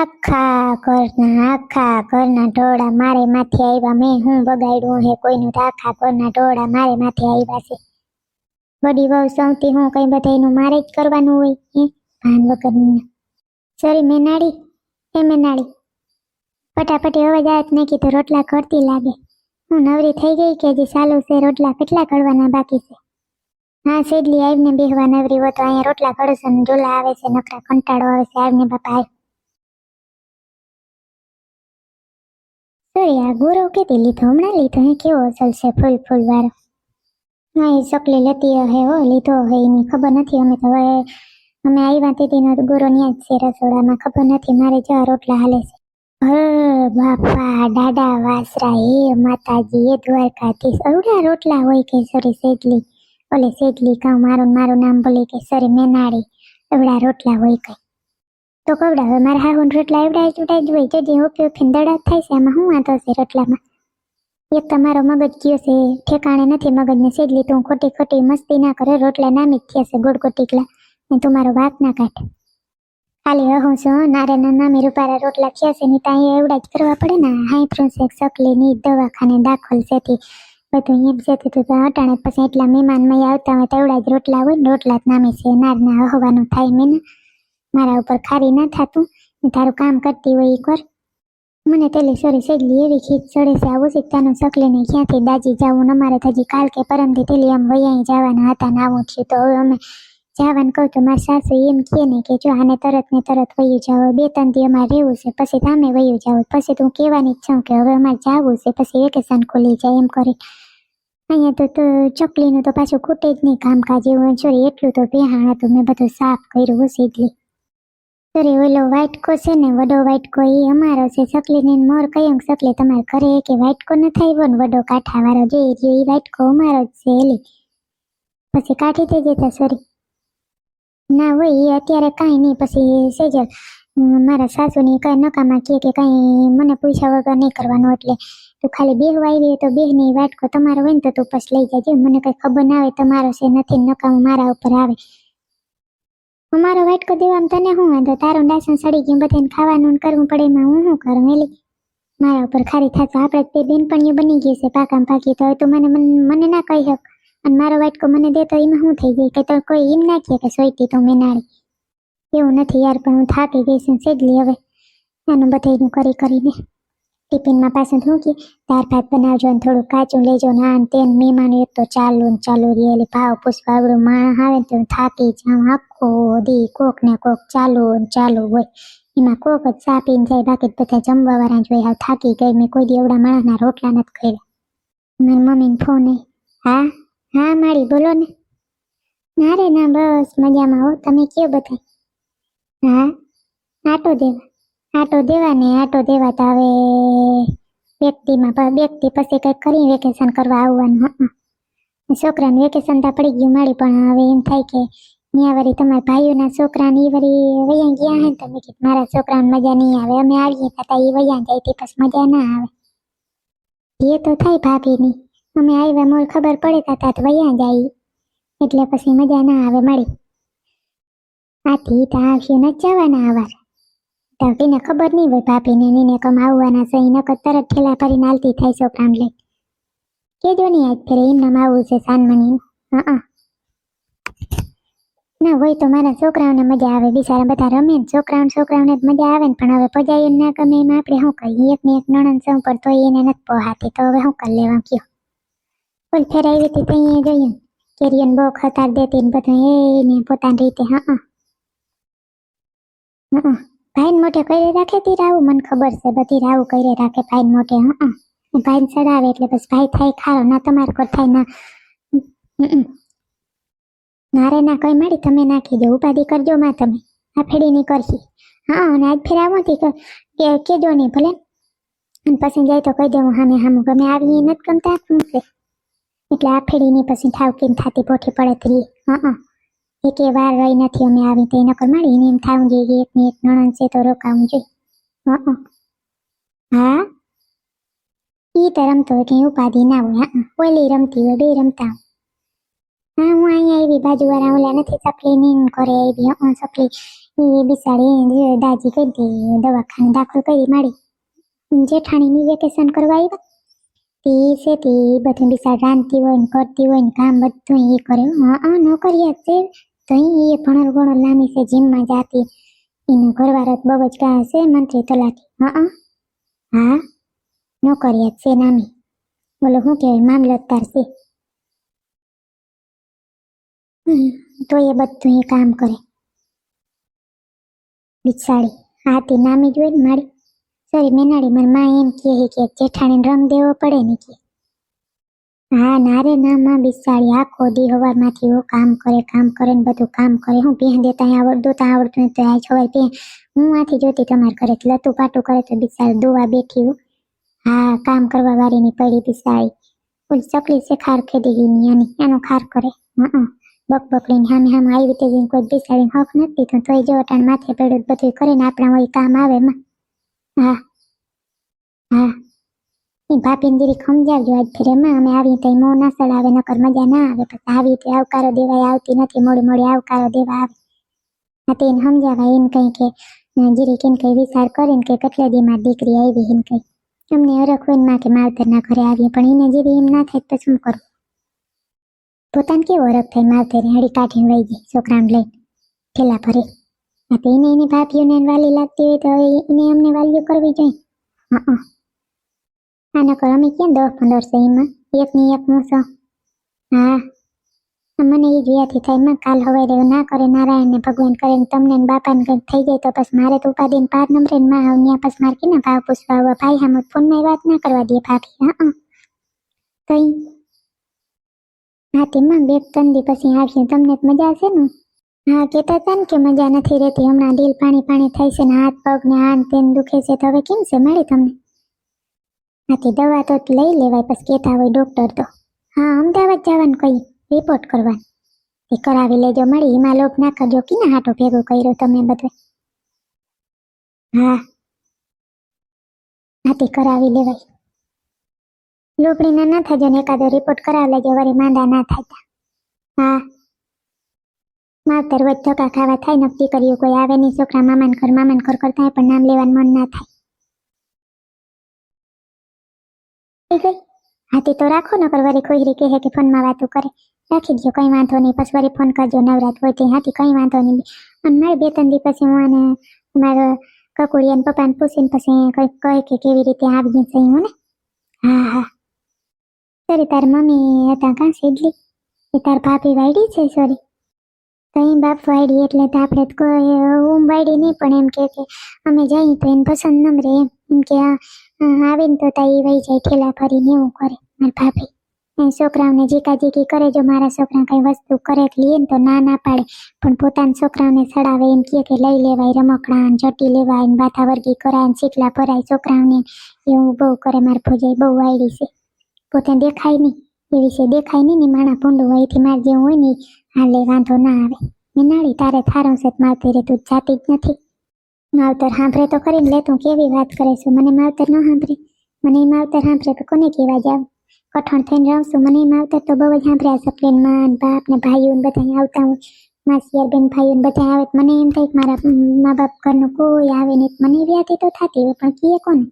આખા ઘરના ઢોળા મારે માથે આવ્યા. મેં હું બગાડ્યું હે કોઈનું? તો આખા ઘરના ઢોળા મારે માથે આવ્યા છે. વડી વહુ સૌથી હું કઈ બધાયનું મારે જ કરવાનું હોય હે? ભાન વગરની. સોરી મેનાડી, એ મેનાડી, ફટાફટી અવાજ આવત નહીં કીધું. રોટલા ઘડતી લાગે. હું નવરી થઈ ગઈ કે હજી ચાલુ છે? રોટલા કેટલા ઘડવાના બાકી છે? હા સેડલી આવીને બેહવા નવરી હો તો અહીંયા રોટલા ઘડે છે ને ઢોલા આવે છે, નકરા કંટાળો આવે છે. આવીને બાપા આવ. સોરી આ ગુરુ કેતી લીધો? હમણાં લીધો હે? કેવો અસલ છે ફૂલ વાળો? હા એ ચકલી લેતી હે હો, લીધો હે એની ખબર નથી. અમે તો હવે અમે આવ્યા તેનો ગુરુ ન્યા જ છે રસોડામાં. ખબર નથી મારે જવા રોટલા હાલે છે. બાપા દાદા વાસરા, હે માતાજી, એ દ્વારકાધીશ. અવડા રોટલા હોય કે? સોરી સેજલી, ઓલે સેજલી કહું, મારું નામ બોલી કે સોરી મેનાડી. અવડા રોટલા હોય કઈ તો કવડા હવે મારા હાહુન રોટલા એવડા જ હોય. જજી ઓકે દડા થાય છે. આમાં શું વાંધો છે રોટલામાં? એક તમારો મગજ ગયો છે ઠેકાણે નથી મગજને. સેજલી તું ખોટી મસ્તી ના કરે. રોટલા નામી જ થયા છે ગોળગોટીકલા ને તું મારો વાત ના કાઢ. ખાલી હું છું નારેના નામે રૂપારા રોટલા થયા છે ને ત્યાં એવડા જ કરવા પડે ને. હાઈ પ્રોસેક સકલી ની દવાખાને દાખલ છે બધું એમ છે તો અટાણે પછી એટલા મહેમાનમાં આવતા હોય તો એવડા જ રોટલા હોય ને. રોટલા જ નામે છે. નારના હવાનું થાય મેં મારા ઉપર ખારી ના થાતું. તારું કામ કરતી હોય એક વાર. મને તેલી સોરી સેજલી એવી ખીચ ચડે છે. આવું શીખતાનું સકલીને ક્યાંથી દાજી જવું? અમારે હજી કાલ કે પરમથી તેલી આમ વૈયાઈ જવાના હતા ને આવું થયું તો હવે અમે જવાનું કહું તો મારા સાસુ એમ કહે ને કે જો આને તરત ને તરત વયું જાવ. 2-3 દી અમારે રહેવું છે પછી તમે વયું જાવ. પછી તું કહેવાની જ છું કે હવે અમારે જવું છે પછી વેકેશન ખુલી જાય એમ કરી. અહીંયા તો ચકલીનું તો પાછું ખૂટે જ નહીં કામકાજ એવું. છોરી એટલું તો બેહાણ હતું. મેં બધું સાફ કર્યું સીધલી. સોરી ઓલો વાઇટકો છે ને વડો વાઇટકો એ અમારો છે. સકલીને મોર કયો સકલી તમારે ઘરે કે વાઇટકો ન થાય ને વડો કાંઠાવાળો જે એ વાઇટકો અમારો જ છે. એલી પછી કાઢી દેજે તો સોરી ના હોય એ અત્યારે કાંઈ નહીં. પછી સેજલ મારા સાસુની કઈ નકામાં કહે કે કાંઈ મને પૂછ્યા વગર નહીં કરવાનું. એટલે તું ખાલી બેહવા આવી તો બેહની વાટકો તમારો હોય ને તો તું પછી લઈ જાજે. મને કઈ ખબર ના આવે તમારો છે નથી નકામ મારા ઉપર આવે. અમારો વાટકો દેવામાં તને શું વાંધો? તારું ડાસણ સડી ગયું બધાને ખાવાનું કરવું પડે એમાં હું શું કરું? એલી મારા ઉપર ખારી થતું. આપણે તે બેનપણીઓ બની ગઈ છે પાકામ પાકી. તો તું મને ના કહી શક અને મારો વાટકો મને દે તો એમાં શું થઈ જાય? કે તો કોઈ એમ ના કહે કે સોઈતી તું મેનાળી. એવું નથી યાર પણ હું થાકી ગઈ છું સેજલી હવે આનું બધાનું કરીને. ટિફિનમાં પાછું શું કે દાળ ભાત બનાવજો ને થોડું કાચું લેજો ને આ તેન મહેમાન એક તો ચાલુ રેલી ભાવ પૂછવા આવડું માણસ આવે તો થાકી જાઉં. આખો દી કોક ને કોક ચાલુ હોય. એમાં કોક જ ચા પીને જાય બાકી બધા જમવા વાળા જ હોય. થાકી ગઈ. મેં કોઈ દી એવડા માણસના રોટલા નથી કર્યા. મારી મમ્મીને ફોન હા મારી બોલો ને. ના રે ના બસ મજામાં હો. તમે કયો બધા? હા આટો દેવા તો હવે વ્યક્તિ પછી કંઈક કરી વેકેશન કરવા આવવાનું. છોકરાને વેકેશન તો પડી ગયું મારી પણ હવે એમ થાય કે ત્યાં વળી તમારા ભાઈઓના છોકરાને એ વળી વૈયા ગયા હે ને તમે કીધું મારા છોકરાને મજા નહીં આવે. અમે આવીએ હતા એ વૈયા જાય તે પછી મજા ના આવે. એ તો થાય ભાભીની. અમે આવ્યા મોર ખબર પડે તા તો વૈયા જાય એટલે પછી મજા ના આવે મારી. આથી તો આવશે ન જવાના આવાર. તેને ખબર નહીં હોય ભાભીને નીને કમ આવવાના છે. નકર તરત ઠેલા ભરીને હાલતી થાય છોકરાને લઈ. કેજો નહીં આજ ફેરે એમનામ આવવું છે સાનમની. ના હોય તો મારા છોકરાઓને મજા આવે. બિચારા બધા રમે ને છોકરાઓને જ મજા આવે ને. પણ હવે પજાય ના ગમે એમાં આપણે શું કરીએ? એક ને એક નણંદ સૌ પર તો એને નથી પોહાતી તો હવે શું કરી લેવા કયો? કોઈ ફેરાવી હતી તો અહીંયા જોઈએ કેરિયન બહુ ખતાર દેતી ને બધા એને પોતાની રીતે. ભાઈને મોટે કરી રાખે તી રાવું મને ખબર છે. બધી રાવું કરી રાખે ભાઈને મોટે. ભાઈને ચડાવે એટલે બસ ભાઈ થાય ખારો. ના તમારે કોઈ થાય ના. નારે ના કઈ માડી તમે નાખી દો. ઉપાધિ કરજો માં તમે આ ફેડી ની કરશી. અને આજ ફેર આવતી કેજો નહીં ભલે. અને પછી જાય તો કહી દેવું હામે ગમે આવી નથી ગમતા છે એટલે આ ફેડી ની પછી ઠાવકીને થાતી પોઠી પડે ત્રી. એક વાર રહી નથી અમે આવી તો નકર માડી એને એમ થાવું જોઈએ એક ને એક નણંદ છે તો રોકાવું જોઈએ. હા ઈ તો રમતો હોય કઈ ઉપાધિ ના હોય. ઓલી રમતી હોય બે રમતા હા હું અહીંયા આવી બાજુવાળા ઓલા નથી ચકલી નીન કરે આવી ચકલી એ બિસાડી દાજી કરી દે દવાખાને દાખલ કરી માડી જેઠાણીની વેકેશન કરવા આવ્યા તી છે તી બધું બિસાડ રાંધતી હોય ને કરતી હોય ને કામ બધું એ કરે નોકરિયા છે તો એ ભણર ગણર લામી છે જીમમાં જાતી એનું ઘરવાળો બહુ જ કહે છે મંત્રી તલાટી હા નોકરિયા છે નામી બોલો શું કહેવાય મામલતદાર છે તો એ બધું એ કામ કરે બિચારી હાથી નામી જ હોય ને મારી સોરી મેનાડી મારી માં એમ કહે કે જેઠાણીને રંગ દેવો પડે ને કે હા ના રે ના માં બિચારી આખો દી હવારમાંથી એવો કામ કરે ને બધું કામ કરે હું પહેન દેતા આવડતું ને તો આ છવાય પહેન હું આથી જોતી તમારા ઘરે લતું પાટું કરે તો બિચારી દોવા બેઠી હું હા કામ કરવા વાળીની પડી બિચારી ઓલી ચકલી છે ખાર ખેદી ગઈ એનો ખાર કરે બકબકડીને સામે આવી તે કોઈ બિચારીને હક નથી તો તોય જો અટાણ માથે પડ્યું બધું કરીને આપણા હોય કામ આવે માં હા એ ભાભીને દીરી સમજાવજો આજ ફેરે માં અમે આવી તો મોં ના સડાવે નકર મજા ના આવે પછી આવી તો આવકારો દેવાય આવતી નથી મોડી આવકારો દેવા આવે હા તો એને સમજાવાય એને કઈ કે જીરી કેમ કઈ વિચાર કરીને કે કેટલા દીમાં દીકરી આવી એને કઈ અમને અરખ હોય માં કે માવતરના ઘરે આવીએ પણ એને જીરી એમ ના થાય તો શું કરવું પોતાને કેવો અરખ થાય માવતરે હળી કાઢીને વહી ગઈ છોકરાને લઈને ઠેલા ભરે તો એને એની ભાભીઓને વાલી લાગતી હોય તો એને અમને વાલીઓ કરવી જોઈએ આ નકર અમે ક્યાં 10-15 છે એમાં એકની એક મૂસો હા મને એ જોયાથી થાય માં કાલ હવારે ના કરે નારાયણને ભગવાન કરે ને તમને ને બાપાને કંઈક થઈ જાય તો પછી મારે તો ઉપાધિને પાર નંબરે ને માં આવને પછી મારે કે ભાવ પૂછવા આવવા ભાઈ હામ ફોનમાં વાત ના કરવા દે ભાભી કઈ હા તેમાં 2-3 દી પછી આવશે તમને મજા આવશે ને હા કહેતા હતા ને કે મજા નથી રહેતી હમણાં દિલ પાણી થાય છે ને હાથ પગ ને આન તેન દુખે છે તો હવે કેમ છે મળી તમને હાથી દવા તો લઈ લેવાય પછી કહેતા હોય ડોક્ટર તો હા અમદાવાદ જવાનું કઈ રિપોર્ટ કરવાનું એ કરાવી લેજો મળી એમાં લોભ ના કરજો કીના હાટો ભેગો કર્યો તમે બધું હાથી કરાવી લેવાય લોપડીના ના થજો ને એકાદો રિપોર્ટ કરાવી લેજો વળી માંદા ના થાય હા માવતર વચ્ચે ધક્કા ખાવા થાય નક્કી કર્યું કોઈ આવે નહીં છોકરા મામાન ઘર કરતા પણ નામ લેવાનું મન ના થાય હાથી તો રાખો નકર વળી ખોઈરી કહે કે ફોનમાં વાતો કરે રાખી દો કઈ વાંધો નહીં પછી વળી ફોન કરજો નવરાત હોય તે હાથી કઈ વાંધો નહીં અને મારે 2-3 દી પછી હું અને મારા કકુડિયાને પપ્પાને પૂછીને પછી કંઈક કહે કે કેવી રીતે આવી છે હું ને હા સોરી તાર મમ્મી હતા કાં સિડલી એ તાર ભાભી વાયડી છે સોરી કઈ બાપ વાયડી એટલે તો આપણે કોઈ ઊંઘ વાયડી નહીં પણ એમ કે અમે જઈએ તો એને પસંદ ન રહે એમ કે આવીને તો તાઈ વહી જાય ઠેલા ફરીને એવું કરે મારા ભાભી છોકરાઓને જીકાજીકી કરે જો મારા છોકરા કઈ વસ્તુ કરે લઈએ ને તો ના પાડે પણ પોતાના છોકરાઓને સડાવે એમ કે લઈ લેવાય રમકડા ચટી લેવાય ને બાથા વર્ગી કરાય ને ચીટલા ભરાય છોકરાઓને એવું બહુ કરે મારા ભોજાઈ બહુ વાયડી છે પોતે દેખાય નહીં એ વિશે દેખાય નહીં ને માણા ભૂંડું હોય એથી મારે જેવું હોય ને હાલે વાંધો ના આવે મેનાળી તારે થારું છે માવતરે તું જાતી જ નથી માવતર સાંભળે તો કરીને લે તું કેવી વાત કરે છું મને માવતર ન સાંભળે મને માવતર સાંભળે તો કોને કહેવા જાવ કઠણ થઈને રહું છું મને માવતર તો બહુ જ સાંભળ્યા સપલીન માં બાપ ને ભાઈઓ ને બધા આવતા હોય માસિયાર બેન ભાઈઓ ને બધા આવે મને એમ થાય કે મારા મા બાપ ઘરનું કોઈ આવે નહીં મને વ્યાથી તો થતી હોય પણ કીએ કોને